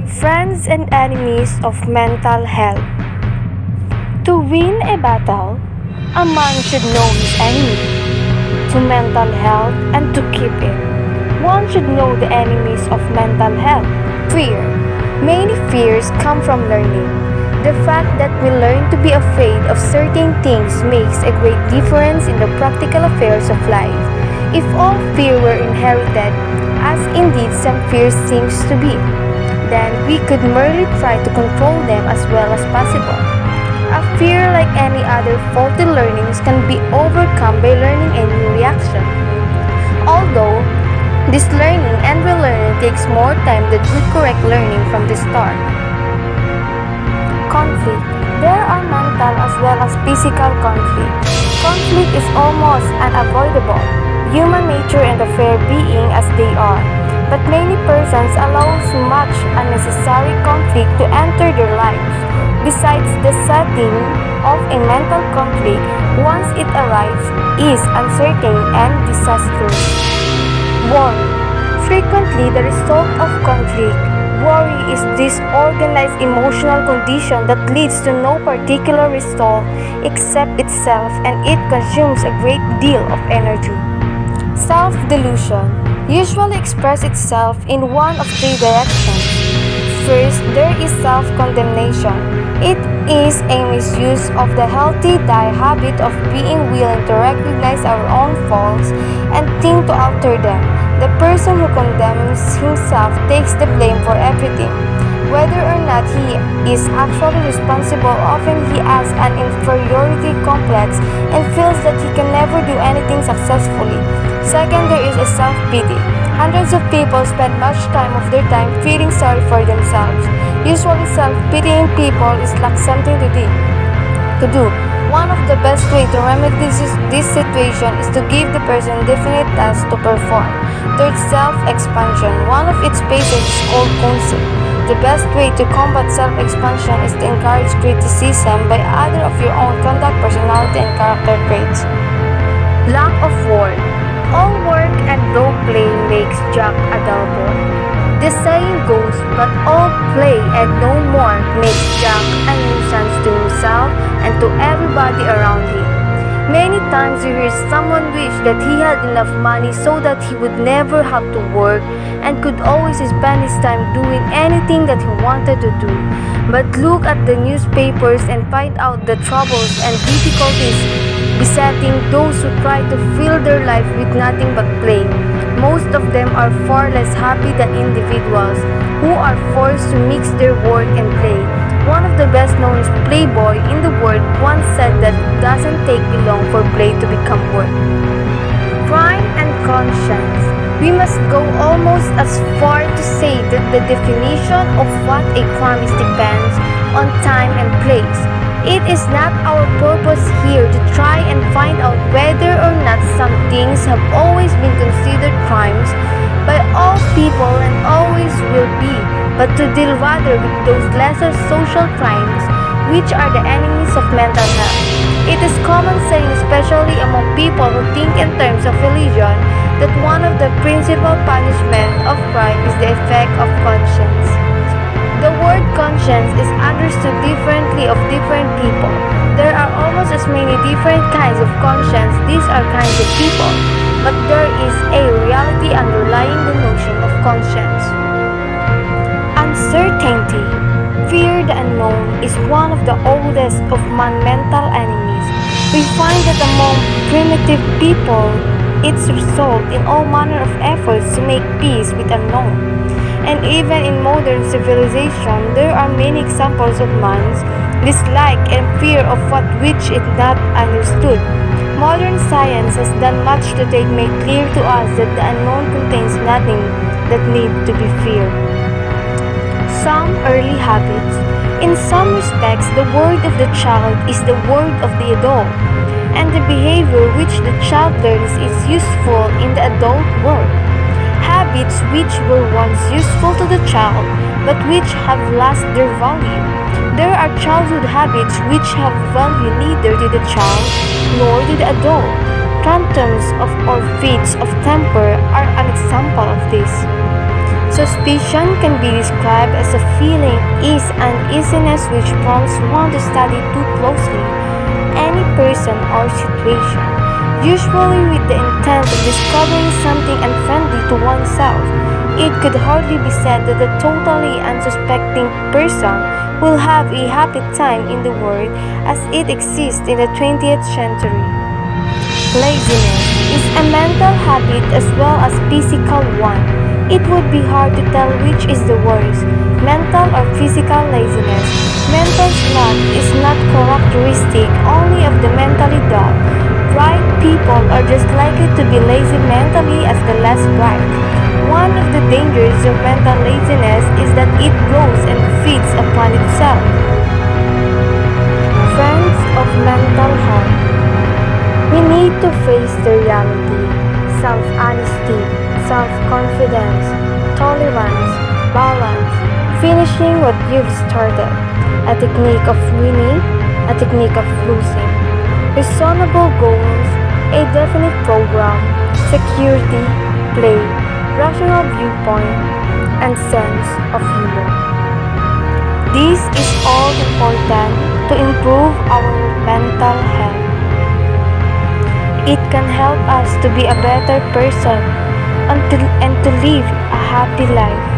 Friends and enemies of mental health. To win a battle, a man should know his enemy. To mental health and to keep it, one should know the enemies of mental health. Fear. Many fears come from learning. The fact that we learn to be afraid of certain things makes a great difference in the practical affairs of life. If all fear were inherited, as indeed some fear seems to be, then we could merely try to control them as well as possible. A fear, like any other faulty learnings, can be overcome by learning a new reaction. Although this learning and relearning takes more time than good correct learning from the start. Conflict. There are mental as well as physical conflict. Conflict is almost unavoidable, human nature and a fair being as they are. But many persons allow much unnecessary conflict to enter their lives. Besides, the setting of a mental conflict, once it arrives, is uncertain and disastrous. Worry. Frequently, the result of conflict. Worry is disorganized emotional condition that leads to no particular result except itself, and it consumes a great deal of energy. Self-delusion usually expresses itself in one of three directions. First, there is self-condemnation. It is a misuse of the healthy habit of being willing to recognize our own faults and think to alter them. The person who condemns himself takes the blame for everything. Whether or not he is actually responsible, often he has an inferiority complex and feels that he can never do anything successfully. Second, there is a self-pity. Hundreds of people spend much time of their time feeling sorry for themselves. Usually, self-pitying people is like something to do. One of the best ways to remedy this situation is to give the person definite tasks to perform. Third, self-expansion. One of its phases is called concept. The best way to combat self-expansion is to encourage criticism by other of your own conduct, personality, and character traits. Lack of work. All work and no play makes Jack a dull boy. The saying goes, but all play and no more makes Jack a nuisance to himself and to everybody around him. Many times you hear someone wish that he had enough money so that he would never have to work and could always spend his time doing anything that he wanted to do. But look at the newspapers and find out the troubles and difficulties besetting those who try to fill their life with nothing but play. Most of them are far less happy than individuals who are forced to mix their work and play. One of the best known playboy in the world once said that it doesn't take long for play to become work. Crime and conscience. We must go almost as far to say that the definition of what a crime is depends on time and place. It is not our purpose here to try and find out whether or not some things have always been considered crimes by all people and always will be, but to deal rather with those lesser social crimes which are the enemies of mental health. It is common saying, especially among people who think in terms of religion, that one of the principal punishments of crime is the effect of conscience. The word conscience is understood differently of different people. There are almost as many different kinds of conscience. These are kinds of people, but there is a reality underlying the notion of conscience. Uncertainty. Fear the unknown is one of the oldest of man's mental enemies. We find that among primitive people, it's result in all manner of efforts to make peace with unknown. And even in modern civilization, there are many examples of man's dislike and fear of what which is not understood. Modern science has done much to make clear to us that the unknown contains nothing that need to be feared. Some early habits. In some respects, the word of the child is the word of the adult, and the behavior which the child learns is useful in the adult world. Habits which were once useful to the child but which have lost their value. There are childhood habits which have value neither to the child nor to the adult. Tantrums or fits of temper are an example of this. Suspicion can be described as a feeling is uneasiness which prompts one to study too closely any person or situation, usually with the intent of discovering something unfriendly to oneself. It could hardly be said that a totally unsuspecting person will have a happy time in the world as it exists in the 20th century. Laziness is a mental habit as well as physical one. It would be hard to tell which is the worst, mental or physical laziness. Mental sloth is not characteristic only of the mentally dull. Bright people are just likely to be lazy mentally as the less bright. One of the dangers of mental laziness is that it grows and feeds upon itself. Friends of mental health. We need to face the reality, self-honesty, self-confidence, tolerance, balance, finishing what you've started, a technique of winning, a technique of losing, reasonable goals, a definite program, security, play, rational viewpoint, and sense of humor. This is all important to improve our mental health. It can help us to be a better person and to live a happy life.